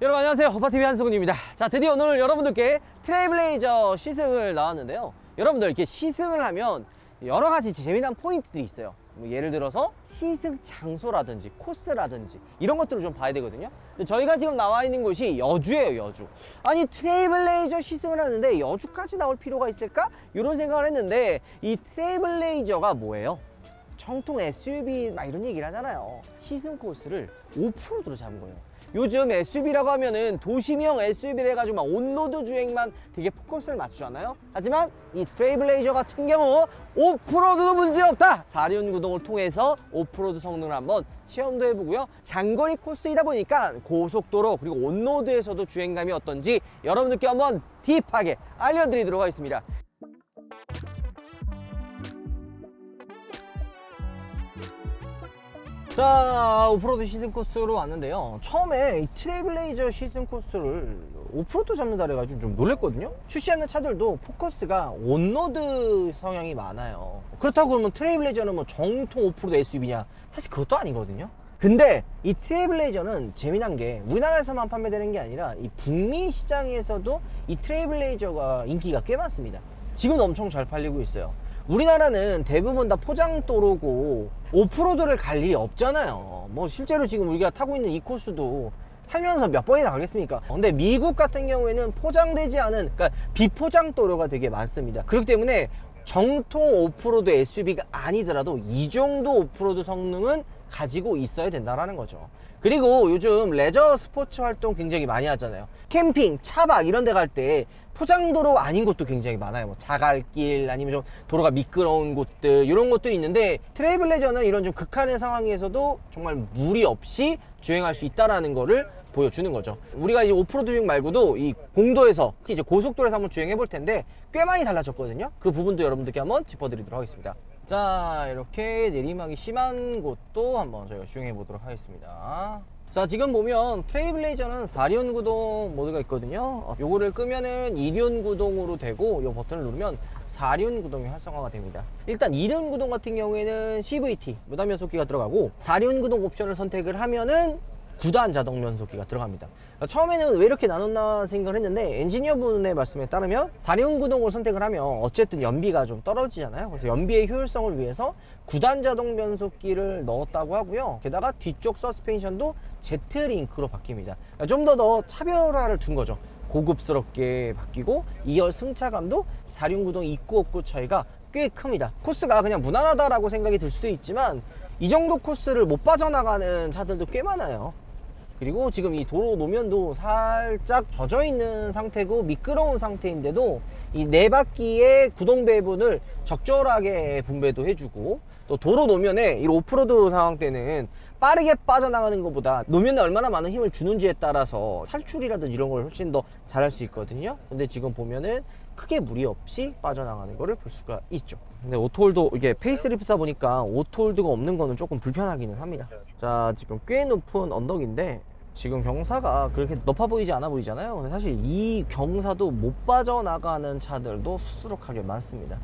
여러분 안녕하세요. 허파TV 한승훈입니다. 자, 드디어 오늘 여러분들께 트레일블레이저 시승을 나왔는데요. 여러분들 이렇게 시승을 하면 여러 가지 재미난 포인트들이 있어요. 뭐 예를 들어서 시승 장소라든지 코스라든지 이런 것들을 좀 봐야 되거든요. 근데 저희가 지금 나와 있는 곳이 여주예요. 여주. 아니 트레일블레이저 시승을 하는데 여주까지 나올 필요가 있을까? 이런 생각을 했는데 이 트레일블레이저가 뭐예요? 정통 SUV 막 이런 얘기를 하잖아요. 시승 코스를 오프로드로 잡은 거예요. 요즘 SUV라고 하면은 도심형 SUV를 해가지고 막 온로드 주행만 되게 포커스를 맞추잖아요. 하지만 이 트레일블레이저 같은 경우 오프로드도 문제없다! 4륜 구동을 통해서 오프로드 성능을 한번 체험도 해보고요. 장거리 코스이다 보니까 고속도로 그리고 온로드에서도 주행감이 어떤지 여러분들께 한번 딥하게 알려드리도록 하겠습니다. 자, 오프로드 시즌 코스로 왔는데요. 처음에 이 트레일블레이저 시즌 코스를 오프로드 잡는다 그래가지고 좀 놀랬거든요. 출시하는 차들도 포커스가 온로드 성향이 많아요. 그렇다고 그러면 트레일블레이저는 뭐 정통 오프로드 SUV냐? 사실 그것도 아니거든요. 근데 이 트레일블레이저는 재미난 게 우리나라에서만 판매되는 게 아니라 이 북미 시장에서도 이 트레일블레이저가 인기가 꽤 많습니다. 지금도 엄청 잘 팔리고 있어요. 우리나라는 대부분 다 포장도로고 오프로드를 갈 일이 없잖아요. 뭐 실제로 지금 우리가 타고 있는 이 코스도 살면서 몇 번이나 가겠습니까? 근데 미국 같은 경우에는 포장되지 않은, 그러니까 비포장도로가 되게 많습니다. 그렇기 때문에 정통 오프로드 SUV가 아니더라도 이 정도 오프로드 성능은 가지고 있어야 된다는 거죠. 그리고 요즘 레저 스포츠 활동 굉장히 많이 하잖아요. 캠핑, 차박 이런 데 갈 때 포장도로 아닌 곳도 굉장히 많아요. 뭐 자갈길 아니면 좀 도로가 미끄러운 곳들 이런 것도 있는데 트레일블레이저는 이런 좀 극한의 상황에서도 정말 무리 없이 주행할 수 있다는 거를 보여주는 거죠. 우리가 이제 오프로드 주행 말고도 이 공도에서 특히 이제 고속도로에서 한번 주행해 볼 텐데 꽤 많이 달라졌거든요. 그 부분도 여러분들께 한번 짚어드리도록 하겠습니다. 자, 이렇게 내리막이 심한 곳도 한번 저희가 주행해 보도록 하겠습니다. 자, 지금 보면 트레일블레이저는 4륜 구동 모드가 있거든요. 요거를 끄면은 2륜 구동으로 되고 요 버튼을 누르면 4륜 구동이 활성화가 됩니다. 일단 2륜 구동 같은 경우에는 CVT 무단 변속기가 들어가고 4륜 구동 옵션을 선택을 하면은 9단 자동 변속기가 들어갑니다. 처음에는 왜 이렇게 나눴나 생각을 했는데 엔지니어분의 말씀에 따르면 4륜 구동을 선택을 하면 어쨌든 연비가 좀 떨어지잖아요. 그래서 연비의 효율성을 위해서 9단 자동 변속기를 넣었다고 하고요. 게다가 뒤쪽 서스펜션도 Z링크로 바뀝니다. 좀 더 차별화를 둔 거죠. 고급스럽게 바뀌고 2열 승차감도 4륜 구동 있고 없고 차이가 꽤 큽니다. 코스가 그냥 무난하다라고 생각이 들 수도 있지만 이 정도 코스를 못 빠져나가는 차들도 꽤 많아요. 그리고 지금 이 도로 노면도 살짝 젖어 있는 상태고 미끄러운 상태인데도 이 네 바퀴의 구동 배분을 적절하게 분배도 해주고 또 도로 노면에 이 오프로드 상황 때는 빠르게 빠져나가는 것보다 노면에 얼마나 많은 힘을 주는지에 따라서 살출이라든지 이런 걸 훨씬 더 잘할 수 있거든요. 근데 지금 보면은 크게 무리 없이 빠져나가는 거를 볼 수가 있죠. 근데 오토홀도 이게 페이스리프트다 보니까 오토홀드가 없는 거는 조금 불편하기는 합니다. 자, 지금 꽤 높은 언덕인데 지금 경사가 그렇게 높아 보이지 않아 보이잖아요. 근데 사실 이 경사도 못 빠져나가는 차들도 수두룩하게 많습니다.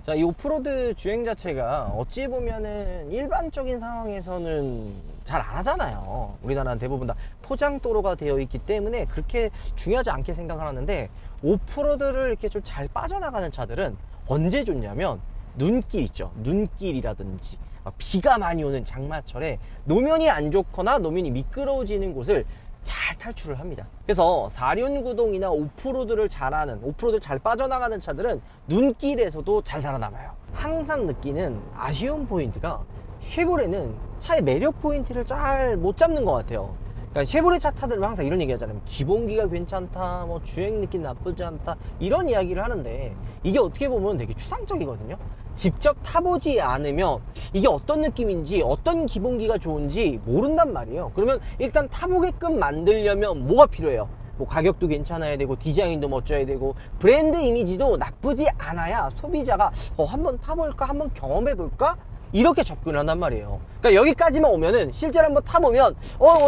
자, 이 오프로드 주행 자체가 어찌 보면은 일반적인 상황에서는 잘 안 하잖아요. 우리나라는 대부분 다 포장도로가 되어 있기 때문에 그렇게 중요하지 않게 생각을 하는데 오프로드를 이렇게 좀 잘 빠져나가는 차들은 언제 좋냐면 눈길 있죠. 눈길이라든지 비가 많이 오는 장마철에 노면이 안 좋거나 노면이 미끄러워지는 곳을 잘 탈출을 합니다. 그래서 4륜 구동이나 오프로드를 잘하는, 오프로드를 잘 빠져나가는 차들은 눈길에서도 잘 살아남아요. 항상 느끼는 아쉬운 포인트가 쉐보레는 차의 매력 포인트를 잘 못 잡는 것 같아요. 그러니까 쉐보레 차 타들은 항상 이런 얘기 하잖아요. 기본기가 괜찮다, 뭐 주행 느낌 나쁘지 않다 이런 이야기를 하는데 이게 어떻게 보면 되게 추상적이거든요. 직접 타보지 않으면 이게 어떤 느낌인지 어떤 기본기가 좋은지 모른단 말이에요. 그러면 일단 타보게끔 만들려면 뭐가 필요해요? 뭐 가격도 괜찮아야 되고 디자인도 멋져야 되고 브랜드 이미지도 나쁘지 않아야 소비자가 한번 타볼까, 한번 경험해볼까? 이렇게 접근을 한단 말이에요. 그러니까 여기까지만 오면은 실제로 한번 타보면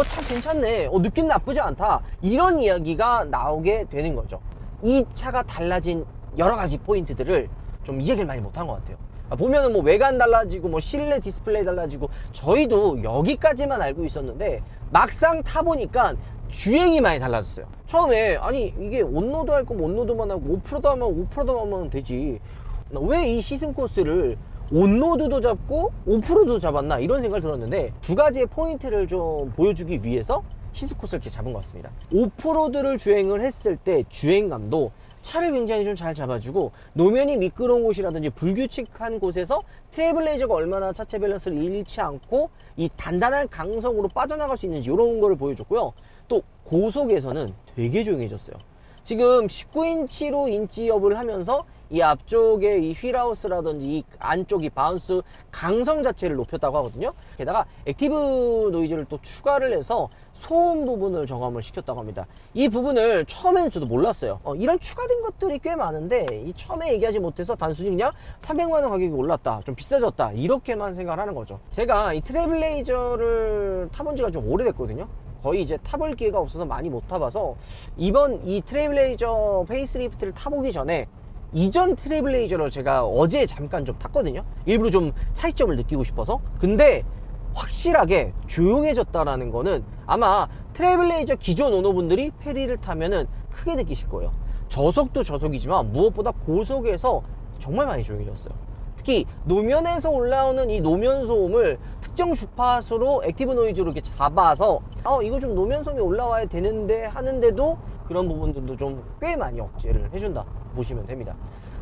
참 괜찮네, 느낌 나쁘지 않다, 이런 이야기가 나오게 되는 거죠. 이 차가 달라진 여러 가지 포인트들을 좀 이야기를 많이 못한 것 같아요. 보면은 뭐 외관 달라지고 뭐 실내 디스플레이 달라지고 저희도 여기까지만 알고 있었는데 막상 타보니까 주행이 많이 달라졌어요. 처음에 아니 이게 온로드 할 거면 온로드만 하고 오프로드 하면 오프로드만 하면 되지, 왜 이 시승 코스를 온로드도 잡고 오프로드도 잡았나 이런 생각을 들었는데, 두 가지의 포인트를 좀 보여주기 위해서 시승 코스를 이렇게 잡은 것 같습니다. 오프로드를 주행을 했을 때 주행감도 차를 굉장히 좀 잘 잡아주고, 노면이 미끄러운 곳이라든지 불규칙한 곳에서 트레일블레이저가 얼마나 차체 밸런스를 잃지 않고 이 단단한 강성으로 빠져나갈 수 있는지 이런 거를 보여줬고요. 또 고속에서는 되게 조용해졌어요. 지금 19인치로 인치업을 하면서 이 앞쪽에 이 휠하우스라든지 이 안쪽이 바운스 강성 자체를 높였다고 하거든요. 게다가 액티브 노이즈를 또 추가를 해서 소음 부분을 저감을 시켰다고 합니다. 이 부분을 처음에는 저도 몰랐어요. 이런 추가된 것들이 꽤 많은데 이 처음에 얘기하지 못해서 단순히 그냥 300만원 가격이 올랐다, 좀 비싸졌다, 이렇게만 생각을 하는 거죠. 제가 이 트레일블레이저를 타본 지가 좀 오래됐거든요. 거의 이제 타볼 기회가 없어서 많이 못 타봐서 이번 이 트레일블레이저 페이스리프트를 타보기 전에 이전 트레일블레이저를 제가 어제 잠깐 좀 탔거든요. 일부러 좀 차이점을 느끼고 싶어서. 근데 확실하게 조용해졌다라는 거는 아마 트레일블레이저 기존 오너분들이 페리를 타면은 크게 느끼실 거예요. 저속도 저속이지만 무엇보다 고속에서 정말 많이 조용해졌어요. 특히 노면에서 올라오는 이 노면 소음을 특정 주파수로 액티브 노이즈로 이렇게 잡아서 이거 좀 노면 소음이 올라와야 되는데 하는데도 그런 부분들도 좀 꽤 많이 억제를 해준다 보시면 됩니다.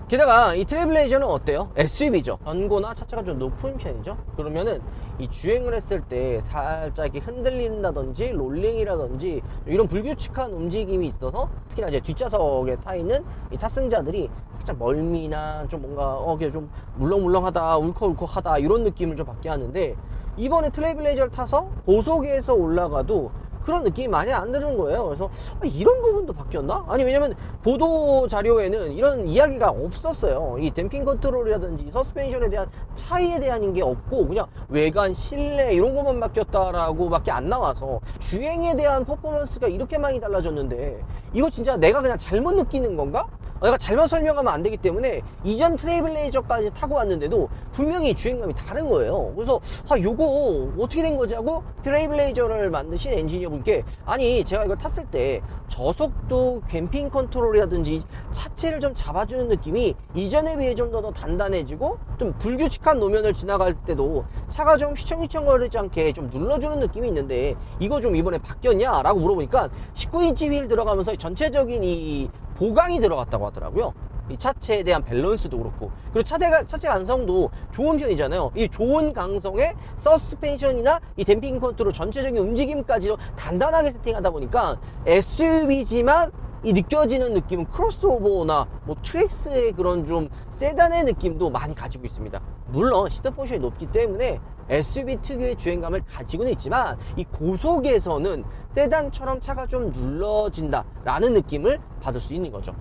게다가 이 트레일블레이저는 어때요? SUV죠. 전고나 차체가 좀 높은 편이죠. 그러면은 이 주행을 했을 때 살짝 이렇게 흔들린다든지 롤링이라든지 이런 불규칙한 움직임이 있어서, 특히나 이제 뒷좌석에 타 있는 이 탑승자들이 살짝 멀미나 좀 뭔가 이게 좀 물렁물렁하다, 울컥울컥하다 이런 느낌을 좀 받게 하는데, 이번에 트레일블레이저를 타서 고속에서 올라가도 그런 느낌이 많이 안 드는 거예요. 그래서 이런 부분도 바뀌었나? 아니, 왜냐면 보도 자료에는 이런 이야기가 없었어요. 이 댐핑 컨트롤이라든지 서스펜션에 대한 차이에 대한 게 없고 그냥 외관, 실내 이런 것만 바뀌었다라고 밖에 안 나와서 주행에 대한 퍼포먼스가 이렇게 많이 달라졌는데, 이거 진짜 내가 그냥 잘못 느끼는 건가? 내가 잘못 설명하면 안 되기 때문에 이전 트레일블레이저까지 타고 왔는데도 분명히 주행감이 다른 거예요. 그래서 요거 어떻게 된 거지 하고 트레일블레이저를 만드신 엔지니어분께, 아니 제가 이걸 탔을 때 저속도 캠핑 컨트롤이라든지 차체를 좀 잡아주는 느낌이 이전에 비해 좀 더 단단해지고 좀 불규칙한 노면을 지나갈 때도 차가 좀 휘청휘청거리지 않게 좀 눌러주는 느낌이 있는데 이거 좀 이번에 바뀌었냐? 라고 물어보니까 19인치 휠 들어가면서 전체적인 이 보강이 들어갔다고 하더라고요. 이 차체에 대한 밸런스도 그렇고, 그리고 차체 강성도 좋은 편이잖아요. 이 좋은 강성의 서스펜션이나 이 댐핑 컨트롤 전체적인 움직임까지도 단단하게 세팅하다 보니까 SUV지만 이 느껴지는 느낌은 크로스오버나 뭐 트랙스의 그런 좀 세단의 느낌도 많이 가지고 있습니다. 물론 시트 포지션이 높기 때문에 SUV 특유의 주행감을 가지고는 있지만 이 고속에서는 세단처럼 차가 좀 눌러진다 라는 느낌을 받을 수 있는 거죠.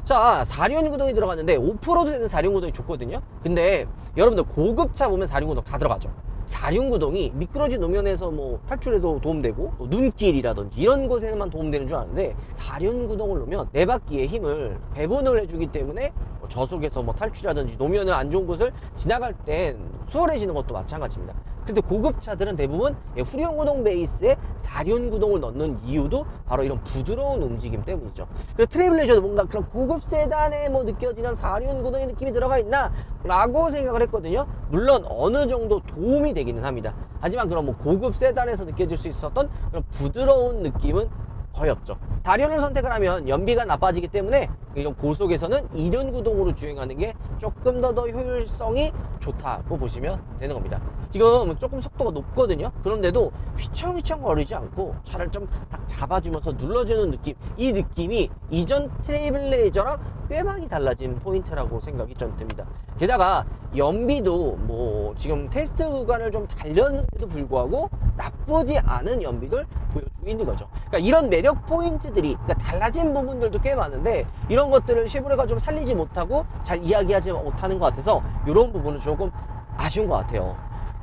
자, 4륜 구동이 들어갔는데 오프로드 되는 4륜 구동이 좋거든요. 근데 여러분들 고급차 보면 4륜 구동 다 들어가죠. 4륜 구동이 미끄러진 노면에서 뭐 탈출에도 도움되고 또 눈길이라든지 이런 곳에만 도움되는 줄 아는데, 4륜 구동을 놓으면 네 바퀴의 힘을 배분을 해주기 때문에 뭐 저속에서 뭐 탈출이라든지 노면을 안 좋은 곳을 지나갈 땐 수월해지는 것도 마찬가지입니다. 근데 고급차들은 대부분 후륜 구동 베이스에 4륜 구동을 넣는 이유도 바로 이런 부드러운 움직임 때문이죠. 그래서 트레일블레이저도 뭔가 그런 고급 세단에 뭐 느껴지는 4륜 구동의 느낌이 들어가 있나? 라고 생각을 했거든요. 물론 어느 정도 도움이 되기는 합니다. 하지만 그런 뭐 고급 세단에서 느껴질 수 있었던 그런 부드러운 느낌은 거의 없죠. 다륜을 선택을 하면 연비가 나빠지기 때문에 이런 고속에서는 2륜 구동으로 주행하는 게 조금 더 효율성이 좋다고 보시면 되는 겁니다. 지금 조금 속도가 높거든요. 그런데도 휘청휘청 거리지 않고 차를 좀 딱 잡아주면서 눌러주는 느낌, 이 느낌이 이전 트레일블레이저랑 꽤 많이 달라진 포인트라고 생각이 좀 듭니다. 게다가 연비도 뭐 지금 테스트 구간을 좀 달렸는데도 불구하고 나쁘지 않은 연비를 보여주고 있는 거죠. 그러니까 이런 매력 포인트들이, 그러니까 달라진 부분들도 꽤 많은데 이런 것들을 쉐보레가 좀 살리지 못하고 잘 이야기하지 못하는 것 같아서 이런 부분은 조금 아쉬운 것 같아요.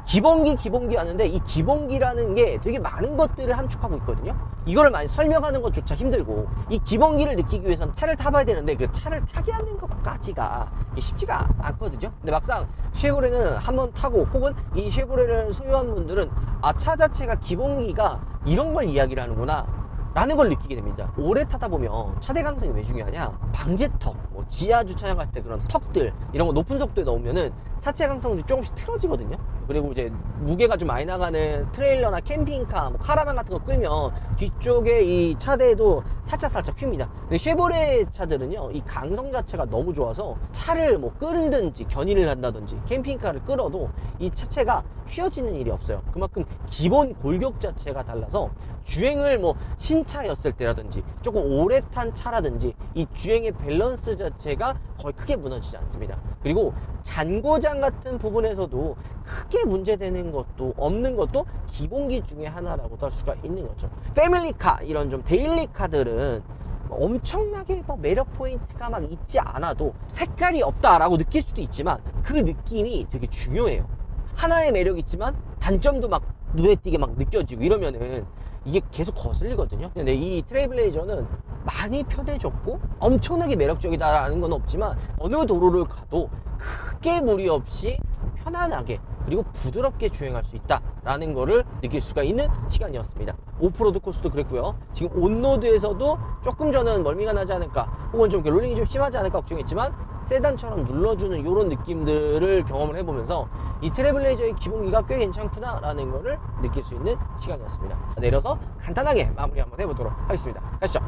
기본기 하는데 이 기본기라는 게 되게 많은 것들을 함축하고 있거든요. 이거를 많이 설명하는 것조차 힘들고 이 기본기를 느끼기 위해선 차를 타봐야 되는데 그 차를 타게 하는 것까지가 쉽지가 않거든요. 근데 막상 쉐보레는 한번 타고 혹은 이 쉐보레를 소유한 분들은 아, 차 자체가 기본기가 이런 걸 이야기를 하는구나 라는 걸 느끼게 됩니다. 오래 타다 보면 차대 강성이 왜 중요하냐, 방지턱, 뭐 지하 주차장 갔을 때 그런 턱들 이런 거 높은 속도에 넣으면은 차체 강성도 조금씩 틀어지거든요. 그리고 이제 무게가 좀 많이 나가는 트레일러나 캠핑카, 뭐 카라반 같은 거 끌면 뒤쪽에 이 차대에도 살짝 휩니다. 근데 쉐보레 차들은요, 이 강성 자체가 너무 좋아서 차를 뭐 끌든지 견인을 한다든지 캠핑카를 끌어도 이 차체가 휘어지는 일이 없어요. 그만큼 기본 골격 자체가 달라서 주행을 뭐 신차였을 때라든지 조금 오래 탄 차라든지 이 주행의 밸런스 자체가 거의 크게 무너지지 않습니다. 그리고 잔고장 같은 부분에서도 크게 문제되는 것도 없는 것도 기본기 중에 하나라고도 할 수가 있는 거죠. 패밀리카, 이런 좀 데일리카들은 엄청나게 뭐 매력 포인트가 막 있지 않아도 색깔이 없다라고 느낄 수도 있지만 그 느낌이 되게 중요해요. 하나의 매력이 있지만 단점도 막 눈에 띄게 막 느껴지고 이러면은 이게 계속 거슬리거든요. 근데 이 트레일블레이저는 많이 편해졌고 엄청나게 매력적이다라는 건 없지만 어느 도로를 가도 크게 무리 없이 편안하게 그리고 부드럽게 주행할 수 있다라는 거를 느낄 수가 있는 시간이었습니다. 오프로드 코스도 그랬고요. 지금 온로드에서도 조금 저는 멀미가 나지 않을까 혹은 좀 롤링이 좀 심하지 않을까 걱정했지만 세단처럼 눌러주는 이런 느낌들을 경험을 해보면서 이 트레일블레이저의 기본기가 꽤 괜찮구나 라는 거를 느낄 수 있는 시간이었습니다. 내려서 간단하게 마무리 한번 해보도록 하겠습니다. 가시죠.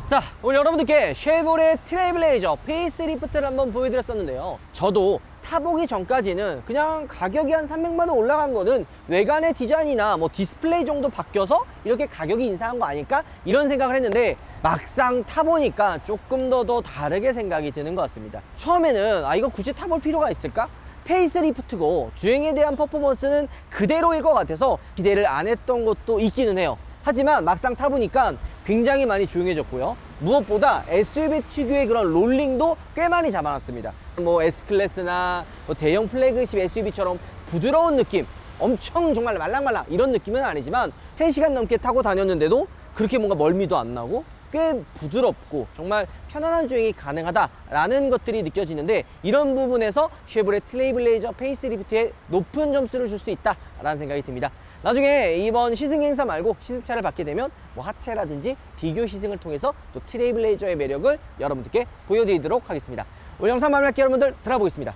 자, 오늘 여러분들께 쉐보레 트레일블레이저 페이스리프트를 한번 보여드렸었는데요. 저도 타보기 전까지는 그냥 가격이 한 300만원 올라간 거는 외관의 디자인이나 뭐 디스플레이 정도 바뀌어서 이렇게 가격이 인상한 거 아닐까? 이런 생각을 했는데 막상 타보니까 조금 더 다르게 생각이 드는 것 같습니다. 처음에는 아, 이거 굳이 타볼 필요가 있을까? 페이스리프트고 주행에 대한 퍼포먼스는 그대로일 것 같아서 기대를 안 했던 것도 있기는 해요. 하지만 막상 타보니까 굉장히 많이 조용해졌고요. 무엇보다 SUV 특유의 그런 롤링도 꽤 많이 잡아놨습니다. 뭐 S클래스나 뭐 대형 플래그십 SUV처럼 부드러운 느낌, 엄청 정말 말랑말랑 이런 느낌은 아니지만 3시간 넘게 타고 다녔는데도 그렇게 뭔가 멀미도 안 나고 꽤 부드럽고 정말 편안한 주행이 가능하다라는 것들이 느껴지는데 이런 부분에서 쉐보레 트레일블레이저 페이스리프트에 높은 점수를 줄 수 있다라는 생각이 듭니다. 나중에 이번 시승 행사 말고 시승차를 받게 되면 뭐 하체라든지 비교 시승을 통해서 또 트레일블레이저의 매력을 여러분들께 보여드리도록 하겠습니다. 오늘 영상 마무리할게요. 여러분들 들어보겠습니다.